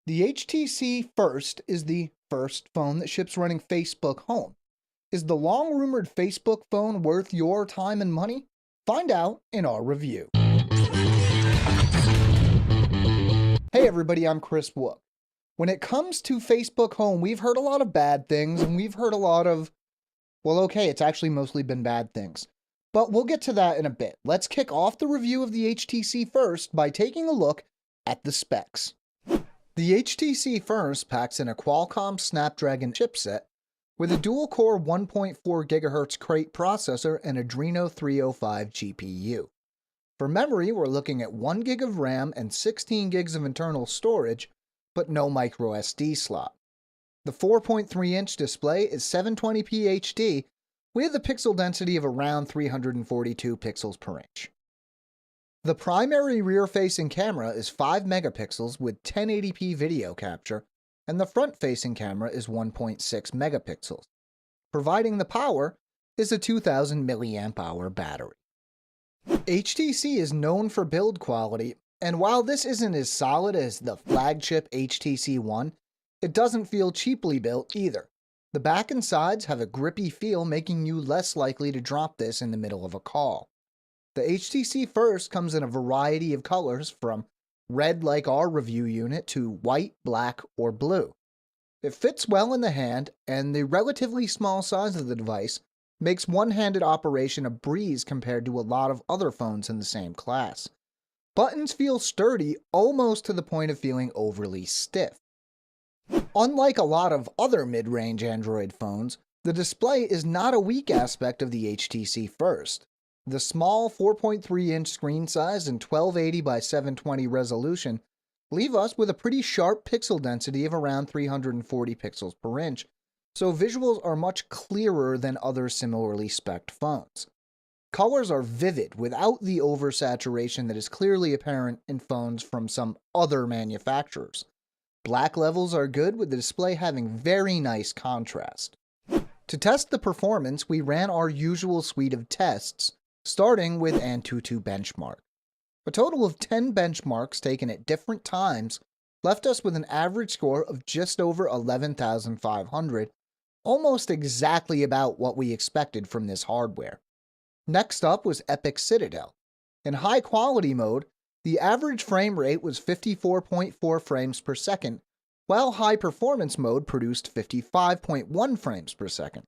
The HTC First is the first phone that ships running Facebook Home. Is the long rumored Facebook phone worth your time and money? Find out in our review. Hey everybody, I'm Chris Wook. When it comes to Facebook Home, we've heard a lot of bad things and we've heard a lot of, well, okay, it's actually mostly been bad things. But we'll get to that in a bit. Let's kick off the review of the HTC First by taking a look at the specs. The HTC First packs in a Qualcomm Snapdragon chipset with a dual-core 1.4 GHz Crate processor and Adreno 305 GPU. For memory, we're looking at 1 GB of RAM and 16 GB of internal storage, but no microSD slot. The 4.3-inch display is 720p HD with a pixel density of around 342 pixels per inch. The primary rear-facing camera is 5 megapixels with 1080p video capture, and the front-facing camera is 1.6 megapixels. Providing the power is a 2000 mAh battery. HTC is known for build quality, and while this isn't as solid as the flagship HTC One, it doesn't feel cheaply built either. The back and sides have a grippy feel, making you less likely to drop this in the middle of a call. The HTC First comes in a variety of colors, from red like our review unit to white, black, or blue. It fits well in the hand, and the relatively small size of the device makes one-handed operation a breeze compared to a lot of other phones in the same class. Buttons feel sturdy, almost to the point of feeling overly stiff. Unlike a lot of other mid-range Android phones, the display is not a weak aspect of the HTC First. The small 4.3-inch screen size and 1280 by 720 resolution leave us with a pretty sharp pixel density of around 340 pixels per inch, so visuals are much clearer than other similarly spec'd phones. Colors are vivid without the oversaturation that is clearly apparent in phones from some other manufacturers. Black levels are good, with the display having very nice contrast. To test the performance, we ran our usual suite of tests, starting with Antutu Benchmark. A total of 10 benchmarks taken at different times left us with an average score of just over 11,500, almost exactly about what we expected from this hardware. Next up was Epic Citadel. In high quality mode, the average frame rate was 54.4 frames per second, while high performance mode produced 55.1 frames per second.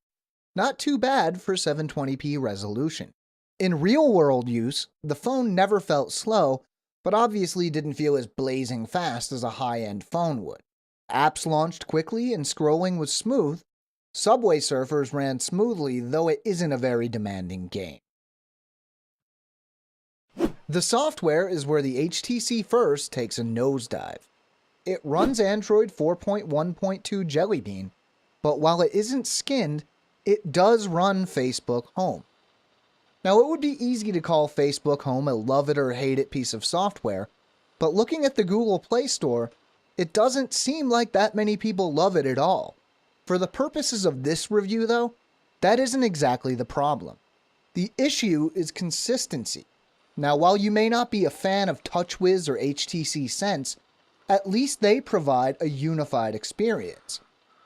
Not too bad for 720p resolution. In real-world use, the phone never felt slow, but obviously didn't feel as blazing fast as a high-end phone would. Apps launched quickly and scrolling was smooth. Subway Surfers ran smoothly, though it isn't a very demanding game. The software is where the HTC First takes a nosedive. It runs Android 4.1.2 Jelly Bean, but while it isn't skinned, it does run Facebook Home. Now, it would be easy to call Facebook Home a love it or hate it piece of software, but looking at the Google Play Store, it doesn't seem like that many people love it at all. For the purposes of this review, though, that isn't exactly the problem. The issue is consistency. Now, while you may not be a fan of TouchWiz or HTC Sense, at least they provide a unified experience.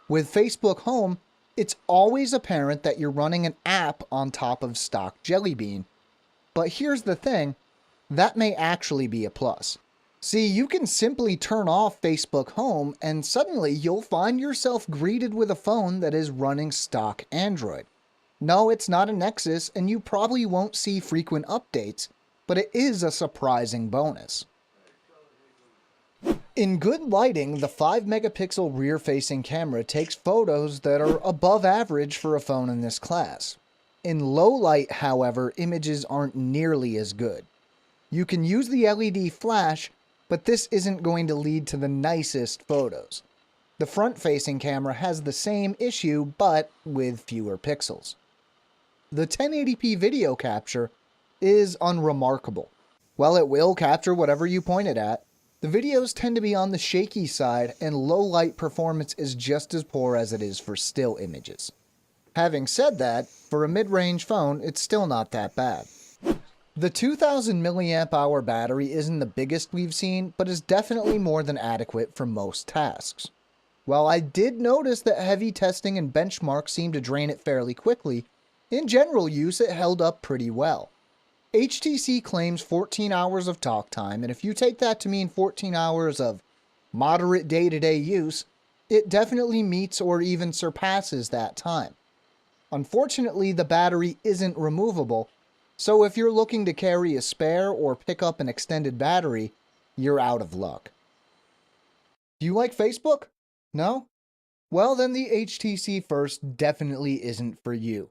With Facebook Home, it's always apparent that you're running an app on top of stock Jelly Bean. But here's the thing, that may actually be a plus. See, you can simply turn off Facebook Home and suddenly you'll find yourself greeted with a phone that is running stock Android. No, it's not a Nexus and you probably won't see frequent updates, but it is a surprising bonus. In good lighting, the 5 megapixel rear-facing camera takes photos that are above average for a phone in this class. In low light, however, images aren't nearly as good. You can use the LED flash, but this isn't going to lead to the nicest photos. The front-facing camera has the same issue, but with fewer pixels. The 1080p video capture is unremarkable. While it will capture whatever you point it at, the videos tend to be on the shaky side, and low-light performance is just as poor as it is for still images. Having said that, for a mid-range phone, it's still not that bad. The 2000 milliamp hour battery isn't the biggest we've seen, but is definitely more than adequate for most tasks. While I did notice that heavy testing and benchmarks seemed to drain it fairly quickly, in general use it held up pretty well. HTC claims 14 hours of talk time, and if you take that to mean 14 hours of moderate day-to-day use, it definitely meets or even surpasses that time. Unfortunately, the battery isn't removable, so if you're looking to carry a spare or pick up an extended battery, you're out of luck. Do you like Facebook? No? Well, then the HTC First definitely isn't for you.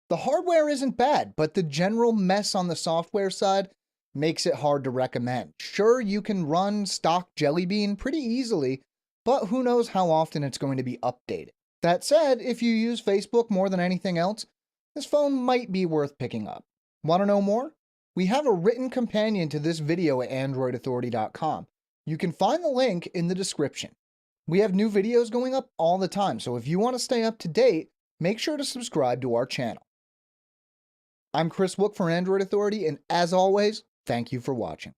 The hardware isn't bad, but the general mess on the software side makes it hard to recommend. Sure, you can run stock Jelly Bean pretty easily, but who knows how often it's going to be updated. That said, if you use Facebook more than anything else, this phone might be worth picking up. Want to know more? We have a written companion to this video at AndroidAuthority.com. You can find the link in the description. We have new videos going up all the time, so if you want to stay up to date, make sure to subscribe to our channel. I'm Chris Wook for Android Authority, and as always, thank you for watching.